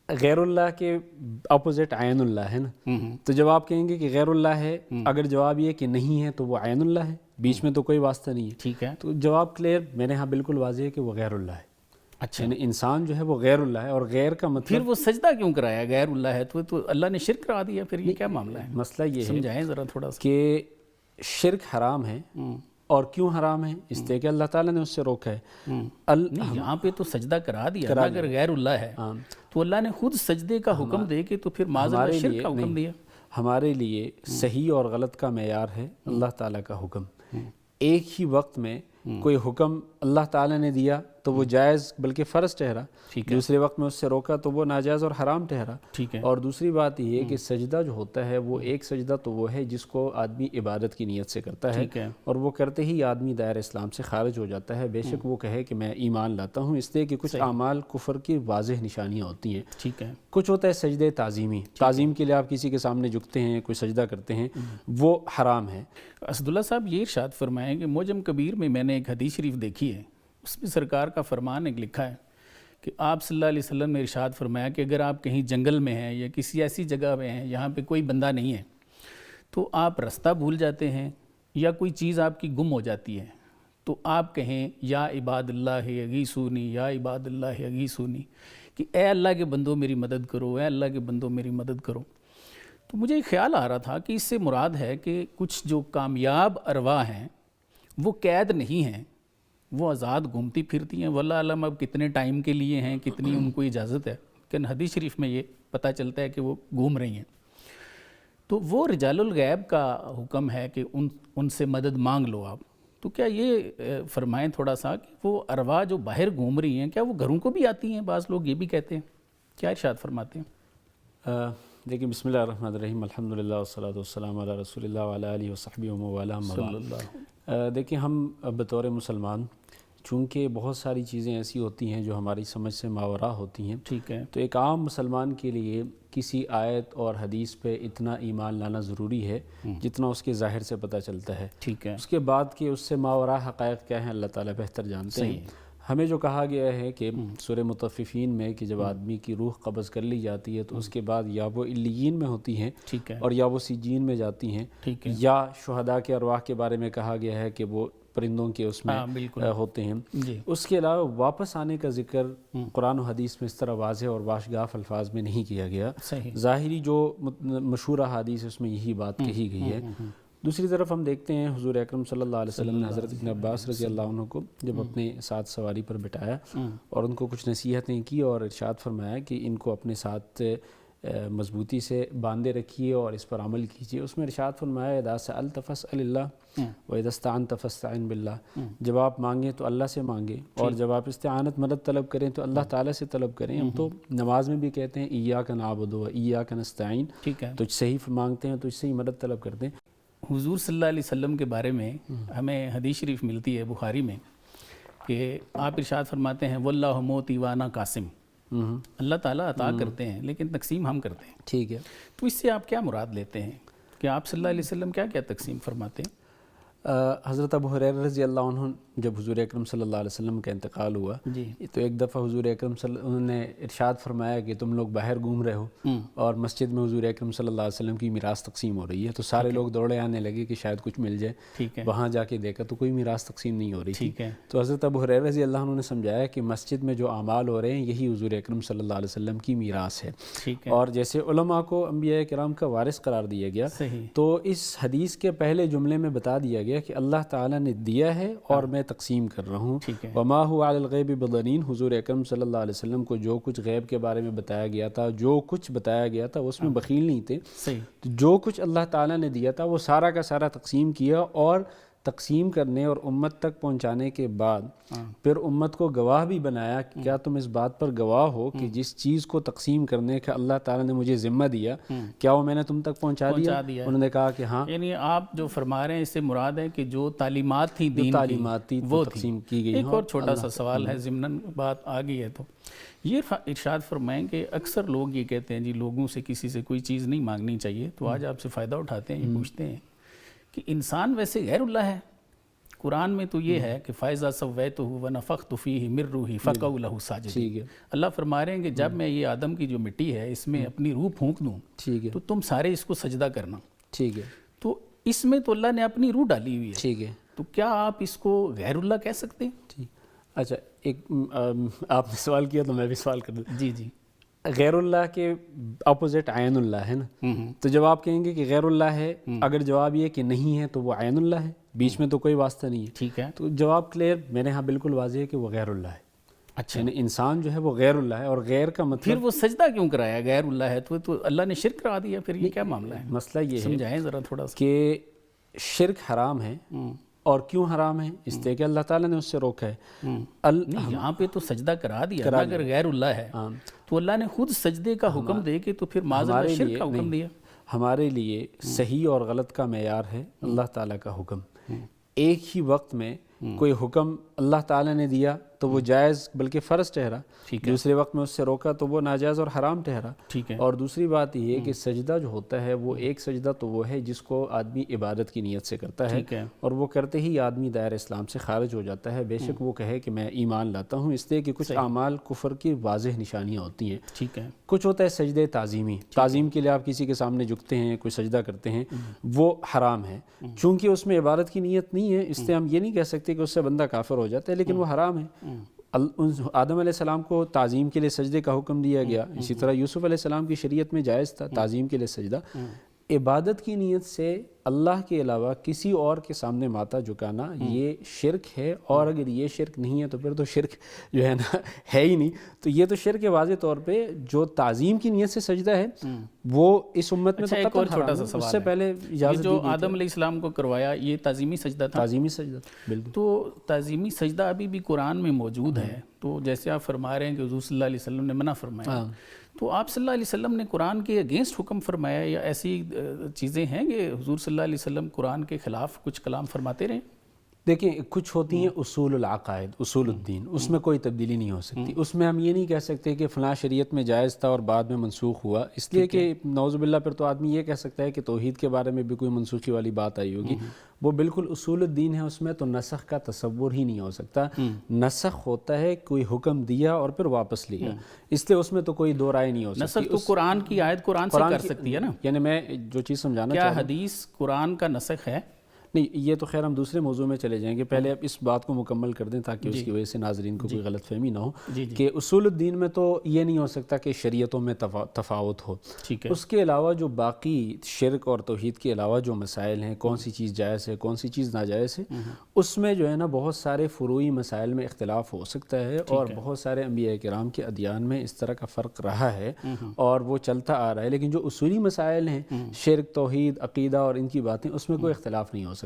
غیر اللہ کے اپوزٹ عین اللہ ہے نا. تو جب آپ کہیں گے کہ غیر اللہ ہے، اگر جواب یہ کہ نہیں ہے تو وہ عین اللہ ہے، بیچ میں تو کوئی واسطہ نہیں ہے. ٹھیک ہے. تو جواب کلیئر میرے ہاں بالکل واضح ہے کہ وہ غیر اللہ ہے. اچھا، یعنی انسان جو ہے وہ غیر اللہ ہے، اور غیر کا مطلب پھر وہ سجدہ کیوں کرایا؟ غیر اللہ ہے تو اللہ نے شرک کرا دیا، پھر یہ کیا معاملہ ہے؟ مسئلہ یہ ہے سمجھائیں ذرا تھوڑا سا کہ شرک حرام ہے. اور کیوں حرام ہے؟ اس لیے کہ اللہ تعالیٰ نے اس سے روکا ہے. نہیں، یہاں پہ تو سجدہ کرا دیا نا. اگر غیر اللہ ہے تو اللہ نے خود سجدے کا حکم دے کے تو پھر معاذ اللہ شرک کا حکم دیا. ہمارے لیے صحیح اور غلط کا معیار ہے اللہ تعالیٰ کا حکم. ایک ہی وقت میں کوئی حکم اللہ تعالیٰ نے دیا تو وہ جائز بلکہ فرض ٹھہرا، دوسرے وقت میں اس سے روکا تو وہ ناجائز اور حرام ٹھہرا. اور دوسری بات یہ ہے کہ سجدہ جو ہوتا ہے وہ ایک سجدہ تو وہ ہے جس کو آدمی عبادت کی نیت سے کرتا ہے، اور وہ کرتے ہی آدمی دائرہ اسلام سے خارج ہو جاتا ہے، بے شک وہ کہے کہ میں ایمان لاتا ہوں. اس لیے کہ کچھ اعمال کفر کی واضح نشانیاں ہوتی ہیں. کچھ ہوتا ہے سجدے تعظیمی، تعظیم کے لیے آپ کسی کے سامنے جھکتے ہیں، کوئی سجدہ کرتے ہیں، وہ حرام ہے. اسداللہ صاحب یہ ارشاد فرمائیں کہ معجم کبیر میں نے ایک حدیث شریف دیکھی ہے، اس میں سرکار کا فرمان ایک لکھا ہے کہ آپ صلی اللہ علیہ وسلم نے ارشاد فرمایا کہ اگر آپ کہیں جنگل میں ہیں یا کسی ایسی جگہ میں ہیں یہاں پہ کوئی بندہ نہیں ہے، تو آپ رستہ بھول جاتے ہیں یا کوئی چیز آپ کی گم ہو جاتی ہے، تو آپ کہیں یا عباد اللہ اغیثونی، یا عباد اللہ اغیثونی، کہ اے اللہ کے بندوں میری مدد کرو، اے اللہ کے بندوں میری مدد کرو. تو مجھے ایک خیال آ رہا تھا کہ اس سے مراد ہے کہ کچھ جو کامیاب ارواح ہیں وہ قید نہیں ہیں، وہ آزاد گھومتی پھرتی ہیں. واللہ علم اب کتنے ٹائم کے لیے ہیں، کتنی ان کو اجازت ہے، لیکن حدیث شریف میں یہ پتہ چلتا ہے کہ وہ گھوم رہی ہیں. تو وہ رجال الغیب کا حکم ہے کہ ان سے مدد مانگ لو آپ. تو کیا یہ فرمائیں تھوڑا سا کہ وہ ارواح جو باہر گھوم رہی ہیں کیا وہ گھروں کو بھی آتی ہیں؟ بعض لوگ یہ بھی کہتے ہیں، کیا ارشاد فرماتے ہیں؟ دیکھیں، بسم اللہ الرحمن الرحیم، الحمدللہ والصلاۃ والسلام علی رسول اللہ وعلی آلہ وصحبہ ومن والاه اما بعد. دیکھیں، ہم بطور مسلمان چونکہ بہت ساری چیزیں ایسی ہوتی ہیں جو ہماری سمجھ سے ماوراء ہوتی ہیں، ٹھیک ہے، تو ایک عام مسلمان کے لیے کسی آیت اور حدیث پہ اتنا ایمان لانا ضروری ہے جتنا اس کے ظاہر سے پتہ چلتا ہے. ٹھیک ہے. اس کے بعد کہ اس سے ماوراء حقائق کیا ہیں اللہ تعالیٰ بہتر جانتے ہیں. ہمیں جو کہا گیا ہے کہ سورہ مطففین میں کہ جب آدمی کی روح قبض کر لی جاتی ہے تو اس کے بعد یا وہ علیین میں ہوتی ہیں اور یا وہ سجین میں جاتی ہیں، یا شہداء کے ارواح کے بارے میں کہا گیا ہے کہ وہ پرندوں کے اس میں ہوتے ہیں. اس کے علاوہ واپس آنے کا ذکر قرآن و حدیث میں اس طرح واضح اور واشگاف الفاظ میں نہیں کیا گیا. ظاہری جو مشہور احادیث اس میں یہی بات کہی گئی ہے. دوسری طرف ہم دیکھتے ہیں حضور اکرم صلی اللہ علیہ وسلم نے حضرت ابن عباس رضی اللہ عنہ کو جب اپنے ساتھ سواری پر بٹھایا اور ان کو کچھ نصیحتیں کی اور ارشاد فرمایا کہ ان کو اپنے ساتھ مضبوطی سے باندھے رکھیے اور اس پر عمل کیجیے. اس میں ارشاد فرمایا اذا سألت فاسأل اللہ واذا استعنت فاستعن باللہ، جب آپ مانگیں تو اللہ سے مانگیں اور جب آپ استعانت مدد طلب کریں تو اللہ تعالیٰ سے طلب کریں. ہم تو نماز میں بھی کہتے ہیں ایاک نعبد و ایاک نستعین، تجھ سے ہی مانگتے ہیں، تجھ سے ہی مدد طلب کرتے ہیں. حضور صلی اللہ علیہ وسلم کے بارے میں ہمیں حدیث شریف ملتی ہے بخاری میں کہ آپ ارشاد فرماتے ہیں واللہ موتی وانا قاسم، اللہ تعالیٰ عطا کرتے ہیں لیکن تقسیم ہم کرتے ہیں. ٹھیک ہے. تو اس سے آپ کیا مراد لیتے ہیں کہ آپ صلی اللہ علیہ وسلم کیا کیا تقسیم فرماتے ہیں؟ حضرت ابو ہریرہ رضی اللہ عنہ جب حضور اکرم صلی اللہ علیہ وسلم کا انتقال ہوا تو ایک دفعہ حضور اکرم انہوں نے ارشاد فرمایا کہ تم لوگ باہر گھوم رہے ہو اور مسجد میں حضور اکرم صلی اللہ علیہ وسلم کی میراث تقسیم ہو رہی ہے. تو سارے لوگ دوڑے آنے لگے کہ شاید کچھ مل جائے. وہاں جا کے دیکھا تو کوئی میراث تقسیم نہیں ہو رہی تھی. تو حضرت ابو ہریرہ رضی اللہ عنہ نے سمجھایا کہ مسجد میں جو اعمال ہو رہے ہیں یہی حضور اکرم صلی اللہ علیہ وسلم کی میراث ہے. اور جیسے علماء کو انبیاء کرام کا وارث قرار دیا گیا تو اس حدیث کے پہلے جملے میں بتا دیا گیا کہ اللہ تعالیٰ نے دیا ہے اور میں تقسیم کر رہا ہوں. وما هو علی الغیب بضنین، حضور اکرم صلی اللہ علیہ وسلم کو جو کچھ غیب کے بارے میں بتایا گیا تھا، جو کچھ بتایا گیا تھا اس میں بخیل نہیں تھے. جو کچھ اللہ تعالیٰ نے دیا تھا وہ سارا کا سارا تقسیم کیا، اور تقسیم کرنے اور امت تک پہنچانے کے بعد پھر امت کو گواہ بھی بنایا. کیا تم اس بات پر گواہ ہو کہ جس چیز کو تقسیم کرنے کا اللہ تعالیٰ نے مجھے ذمہ دیا کیا وہ میں نے تم تک پہنچا دیا؟ انہوں نے کہا کہ ہاں. یعنی آپ جو فرما رہے ہیں اس سے مراد ہے کہ جو تعلیمات تھیں دین کی وہ تقسیم کی گئی. ایک اور چھوٹا سا سوال ہے، ضمناً بات آ گئی ہے تو یہ ارشاد فرمائیں کہ اکثر لوگ یہ کہتے ہیں جی لوگوں سے کسی سے کوئی چیز نہیں مانگنی چاہیے. تو آج آپ سے فائدہ اٹھاتے ہیں، یہ پوچھتے ہیں کہ انسان ویسے غیر اللہ ہے، قرآن میں تو یہ ہے کہ فَإِذَا سَوَّيْتُهُ وَنَفَخْتُ فِيهِ مِن رُوحِي فَقَعُوا لَهُ سَاجِدِينَ. ٹھیک ہے. اللہ فرما رہے ہیں کہ جب میں یہ آدم کی جو مٹی ہے اس میں اپنی روح پھونک دوں ٹھیک ہے. تو تم سارے اس کو سجدہ کرنا. ٹھیک ہے. تو اس میں تو اللہ نے اپنی روح ڈالی ہوئی ہے. ٹھیک ہے. تو کیا آپ اس کو غیر اللہ کہہ سکتے ہیں؟ ٹھیک. اچھا ایک آپ نے سوال کیا تو میں بھی سوال کر دوں. جی جی. غیر اللہ کے اپوزٹ عین اللہ ہے نا. تو جب آپ کہیں گے کہ غیر اللہ ہے، اگر جواب یہ کہ نہیں ہے تو وہ عین اللہ ہے، بیچ میں تو کوئی واسطہ نہیں ہے. ٹھیک ہے. تو جواب کلیئر میرے ہاں بالکل واضح ہے کہ وہ غیر اللہ ہے. اچھا. یعنی انسان جو ہے وہ غیر اللہ ہے، اور غیر کا مطلب پھر وہ سجدہ کیوں کرایا؟ غیر اللہ ہے تو اللہ نے شرک کرا دیا. پھر یہ کیا معاملہ ہے؟ مسئلہ یہ ہے سمجھائیں ذرا تھوڑا سا. کہ شرک حرام ہے. اور کیوں حرام ہے؟ اس لیے کہ اللہ تعالیٰ نے اس سے روکا ہے. نہیں، یہاں پہ تو سجدہ کرا دیا نا. اگر غیر اللہ ہے تو اللہ نے خود سجدے کا حکم دے کے تو پھر معاذ اللہ شرک کا حکم دیا. ہمارے لیے صحیح اور غلط کا معیار ہے اللہ تعالیٰ کا حکم. ایک ہی وقت میں کوئی حکم اللہ تعالیٰ نے دیا تو وہ جائز بلکہ فرض ٹھہرا، دوسرے وقت میں اس سے روکا تو وہ ناجائز اور حرام ٹھہرا. ٹھیک ہے. اور دوسری بات یہ ہے کہ سجدہ جو ہوتا ہے وہ ایک سجدہ تو وہ ہے جس کو آدمی عبادت کی نیت سے کرتا ہے، اور وہ کرتے ہی آدمی دائرہ اسلام سے خارج ہو جاتا ہے، بے شک وہ کہے کہ میں ایمان لاتا ہوں. اس لیے کہ کچھ اعمال کفر کی واضح نشانیاں ہوتی ہیں. ٹھیک ہے. کچھ ہوتا ہے سجدے تعظیمی، تعظیم کے لیے آپ کسی کے سامنے جھکتے ہیں، کوئی سجدہ کرتے ہیں، وہ حرام ہے. چونکہ اس میں عبادت کی نیت نہیں ہے اس لیے ہم یہ نہیں کہہ سکتے کہ اس سے بندہ کافر ہو جاتا ہے، لیکن وہ حرام ہے. آدم علیہ السلام کو تعظیم کے لیے سجدے کا حکم دیا گیا، اسی طرح یوسف علیہ السلام کی شریعت میں جائز تھا تعظیم کے لیے سجدہ. عبادت کی نیت سے اللہ کے علاوہ کسی اور کے سامنے ماتھا جھکانا یہ شرک ہے. اور اگر یہ شرک نہیں ہے تو پھر تو شرک جو ہے نا ہے ہی نہیں. تو یہ تو شرک ہے واضح طور پہ. جو تعظیم کی نیت سے سجدہ ہے وہ اس امت میں تو ایک اور قطعاً چھوٹا حرام سا ہے. سوال اس سے پہلے اجازت جو آدم علیہ السلام کو کروایا یہ تعظیمی سجدہ تھا. تعظیمی سجدہ بالکل. تو تعظیمی سجدہ ابھی بھی قرآن میں موجود ہے. تو جیسے آپ فرما رہے ہیں کہ حضور صلی اللہ علیہ وسلم نے منع فرمایا، تو آپ صلی اللہ علیہ وسلم نے قرآن کے اگینسٹ حکم فرمایا یا ایسی چیزیں ہیں کہ حضور صلی اللہ علیہ وسلم قرآن کے خلاف کچھ کلام فرماتے رہے؟ دیکھیں کچھ ہوتی ہیں اصول العقائد، اصول الدین، اس میں کوئی تبدیلی نہیں ہو سکتی. اس میں ہم یہ نہیں کہہ سکتے کہ فلاں شریعت میں جائز تھا اور بعد میں منسوخ ہوا، اس لیے کہ نعوذ باللہ پھر تو آدمی یہ کہہ سکتا ہے کہ توحید کے بارے میں بھی کوئی منسوخی والی بات آئی ہوگی. وہ بالکل اصول الدین ہے، اس میں تو نسخ کا تصور ہی نہیں ہو سکتا. نسخ ہوتا ہے کوئی حکم دیا اور پھر واپس لیا، اس لیے اس میں تو کوئی دو رائے نہیں ہو سکتی. نسخ تو قرآن کی آیت قرآن سے کر سکتی ہے نا. یعنی میں جو چیز سمجھانا کیا حدیث قرآن کا نسخ ہے؟ نہیں، یہ تو خیر ہم دوسرے موضوع میں چلے جائیں گے. پہلے اب اس بات کو مکمل کر دیں تاکہ اس کی وجہ سے ناظرین کو کوئی غلط فہمی نہ ہو کہ اصول الدین میں تو یہ نہیں ہو سکتا کہ شریعتوں میں تفاوت ہو. ٹھیک ہے. اس کے علاوہ جو باقی شرک اور توحید کے علاوہ جو مسائل ہیں، کون سی چیز جائز ہے کون سی چیز ناجائز ہے، اس میں جو ہے نا بہت سارے فروعی مسائل میں اختلاف ہو سکتا ہے. اور بہت سارے انبیاء کرام کے ادیان میں اس طرح کا فرق رہا ہے اور وہ چلتا آ رہا ہے. لیکن جو اصولی مسائل ہیں، شرک، توحید، عقیدہ اور ان کی باتیں، اس میں کوئی اختلاف نہیں ہو سکتا.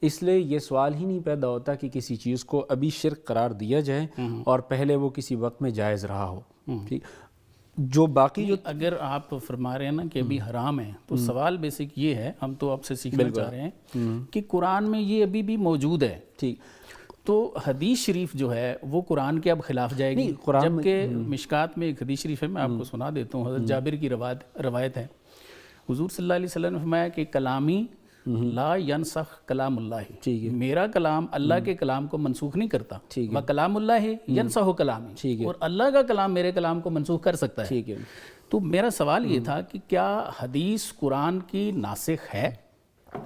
اس لیے یہ سوال ہی نہیں پیدا ہوتا کہ کسی چیز کو ابھی شرک قرار دیا جائے اور پہلے وہ کسی وقت میں جائز رہا ہو. ٹھیک. جو باقی جو اگر آپ فرما رہے ہیں نا کہ ابھی حرام ہے، تو سوال بیسک یہ ہے، ہم تو آپ سے سیکھنا چاہ رہے ہیں کہ قرآن میں یہ ابھی بھی موجود ہے. ٹھیک. تو حدیث شریف جو ہے وہ قرآن کے اب خلاف جائے گی. جبکہ مشکات میں ایک حدیث شریف ہے، میں آپ کو سنا دیتا ہوں. حضرت جابر کی روایت ہے، حضور صلی اللہ علیہ وسلم نے فرمایا کہ کلامی لا ینسخ کلام اللہ، میرا کلام اللہ کے کلام کو منسوخ نہیں کرتا. وہ کلام اللہ ہے ینسخ کلامی، اور اللہ کا کلام میرے کلام کو منسوخ کر سکتا ہے. تو میرا سوال یہ تھا کہ کیا حدیث قرآن کی ناسخ ہے؟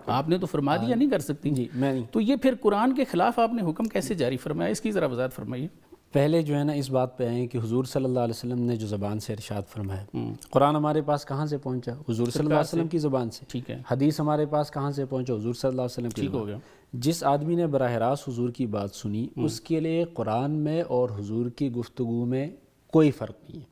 آپ نے تو فرما دیا نہیں کر سکتی. جی میں نہیں. تو یہ پھر قرآن کے خلاف آپ نے حکم کیسے جاری فرمایا؟ اس کی ذرا وضاحت فرمائیے. پہلے جو ہے نا اس بات پہ آئیں کہ حضور صلی اللہ علیہ وسلم نے جو زبان سے ارشاد فرمایا، قرآن ہمارے پاس کہاں سے پہنچا؟ حضور صلی اللہ علیہ وسلم کی زبان سے. ٹھیک ہے. حدیث ہمارے پاس کہاں سے پہنچا؟ حضور صلی اللہ علیہ وسلم کی زبان. جس آدمی نے براہ راست حضور کی بات سنی، اس کے لیے قرآن میں اور حضور کی گفتگو میں کوئی فرق نہیں ہے.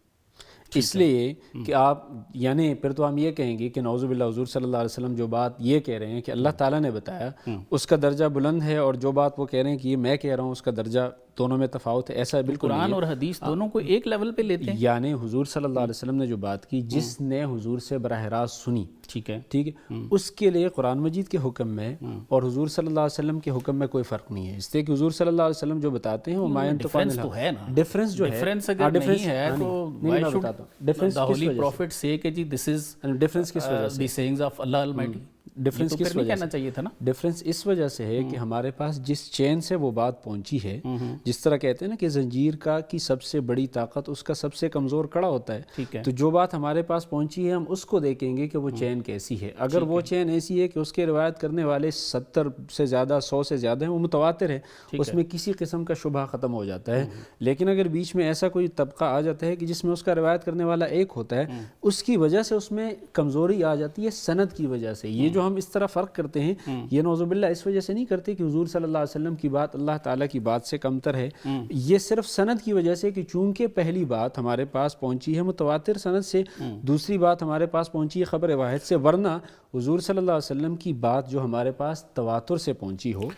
اس لیے کہ آپ یعنی پھر تو ہم یہ کہیں گے کہ نعوذ باللہ حضور صلی اللہ علیہ وسلم جو بات یہ کہہ رہے ہیں کہ اللہ تعالیٰ نے بتایا، اس کا درجہ بلند ہے، اور جو بات وہ کہہ رہے ہیں کہ یہ میں کہہ رہا ہوں اس کا درجہ دونوں میں تفاوت ہے. ایسا بالکل قرآن اور حدیث دونوں کو ایک لیول پہ لیتے ہیں. یعنی حضور صلی اللہ علیہ وسلم نے جو بات کی، جس نے حضور سے براہ راست سنی، ٹھیک ہے، اس کے لیے قرآن مجید کے حکم میں اور حضور صلی اللہ علیہ وسلم کے حکم میں کوئی فرق نہیں ہے. اس لیے کہ حضور صلی اللہ علیہ وسلم جو باتے ہیں وہ ڈیفرنس تو ہے نا. ڈیفرنس جو ہے، ڈیفرنس اگر نہیں ہے تو میں بتاتا ہوں difference the holy prophet say کہ جی this is ڈیفرنس کس وجہ سے، the sayings of Allah Almighty. Difference کس وجہ کہنا چاہیے تھا نا؟ ڈفرینس اس وجہ سے ہے کہ ہمارے پاس جس چین سے وہ بات پہنچی ہے، جس طرح کہتے ہیں نا کہ زنجیر کی سب سے بڑی طاقت اس کا سب سے کمزور کڑا ہوتا ہے، تو جو بات ہمارے پاس پہنچی ہے ہم اس کو دیکھیں گے کہ وہ چین کیسی ہے. اگر وہ چین ایسی ہے کہ اس کے روایت کرنے والے 70 سے زیادہ 100 سے زیادہ ہیں، وہ متواتر ہے، اس میں کسی قسم کا شبہ ختم ہو جاتا ہے. لیکن اگر بیچ میں ایسا کوئی طبقہ آ جاتا ہے کہ جس میں اس کا روایت کرنے والا ایک ہوتا ہے، اس کی وجہ سے اس میں کمزوری آ جاتی ہے سند کی وجہ سے. یہ جو ہم اس طرح فرق کرتے ہیں، یہ نعوذ باللہ اس وجہ سے نہیں کرتے کہ حضور صلی اللہ علیہ وسلم کی بات اللہ تعالیٰ کی بات سے کمتر ہے. یہ صرف سند کی وجہ سے کہ چونکہ پہلی بات ہمارے پاس پہنچی ہے متواتر سند سے، دوسری بات ہمارے پاس پہنچی ہے خبر واحد سے، ورنہ حضور صلی اللہ علیہ وسلم کی بات جو ہمارے پاس تواتر سے پہنچی ہو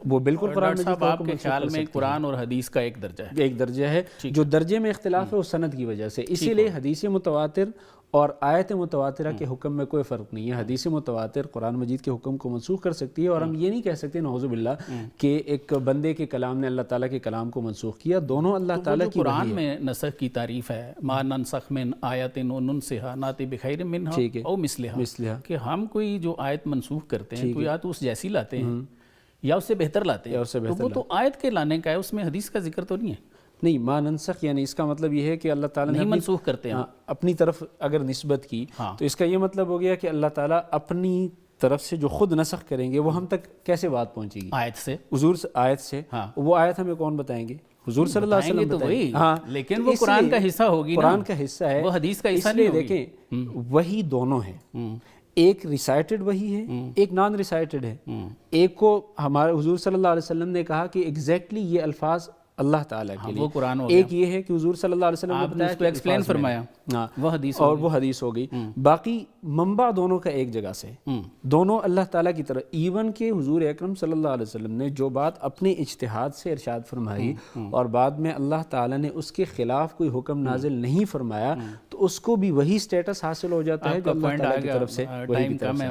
وہ بالکل قرآن مجید صاحب آپ کے خیال میں قرآن اور حدیث کا ایک درجہ ہے؟ ایک درجہ ہے. جو درجے میں اختلاف ہے وہ سند کی وجہ سے. اسی لیے حدیث متواتر اور آیت متواترہ کے حکم میں کوئی فرق نہیں ہے. حدیث متواتر قرآن مجید کے حکم کو منسوخ کر سکتی ہے، اور ہم یہ نہیں کہہ سکتے نعوذ باللہ کہ ایک بندے کے کلام نے اللہ تعالیٰ کے کلام کو منسوخ کیا. دونوں اللہ تعالیٰ کی قرآن میں نسخ کی تعریف ہے، ما ننسخ من آیت ننسها ناتی بخیر منها او مثلها، کہ ہم کوئی جو آیت منسوخ کرتے ہیں تو یا تو اس جیسی لاتے ہیں یا اس سے بہتر لاتے ہیں، تو وہ تو آیت کے لانے کا ہے، اس میں حدیث کا ذکر تو نہیں ہے. نہیں، ما ننسخ یعنی اس کا مطلب یہ ہے کہ اللہ تعالیٰ نے منسوخ کرتے ہیں اپنی طرف اگر نسبت کی تو اس کا یہ مطلب ہو گیا کہ اللہ تعالیٰ اپنی طرف سے جو خود نسخ کریں گے وہ ہم تک کیسے بات پہنچے گی؟ آیت سے، حضور آیت سے. وہ آیت ہمیں کون بتائیں گے؟ حضور صلی اللہ علیہ وسلم تو وہی، ہاں، لیکن وہ قرآن کا حصہ ہوگی، قرآن کا حصہ ہے، وہ حدیث کا حصہ نہیں ہوگی. دیکھیں وہی دونوں ہیں، ایک ریسائٹڈ وہی ہے، ایک نان ریسائٹڈ ہے. ایک کو ہمارے حضور صلی اللہ علیہ وسلم نے کہا کہ ایگزیکٹلی یہ الفاظ اللہ تعالیٰ کے لیے، وہ قرآن ہو گیا. ایک یہ ہے کہ حضور صلی اللہ علیہ وسلم نے بتایا اس کو ایکسپلین فرمایا، وہ حدیث اور وہ حدیث ہو گئی. باقی منبع دونوں کا ایک جگہ سے، دونوں اللہ تعالیٰ کی طرف. ایون کہ حضور اکرم صلی اللہ علیہ وسلم نے جو بات اپنے اجتہاد سے ارشاد فرمائی اور بعد میں اللہ تعالیٰ نے اس کے خلاف کوئی حکم نازل نہیں فرمایا، تو اس کو بھی وہی سٹیٹس حاصل ہو جاتا ہے جو اللہ تعالیٰ کی طرف سے وہی کی طرف سے.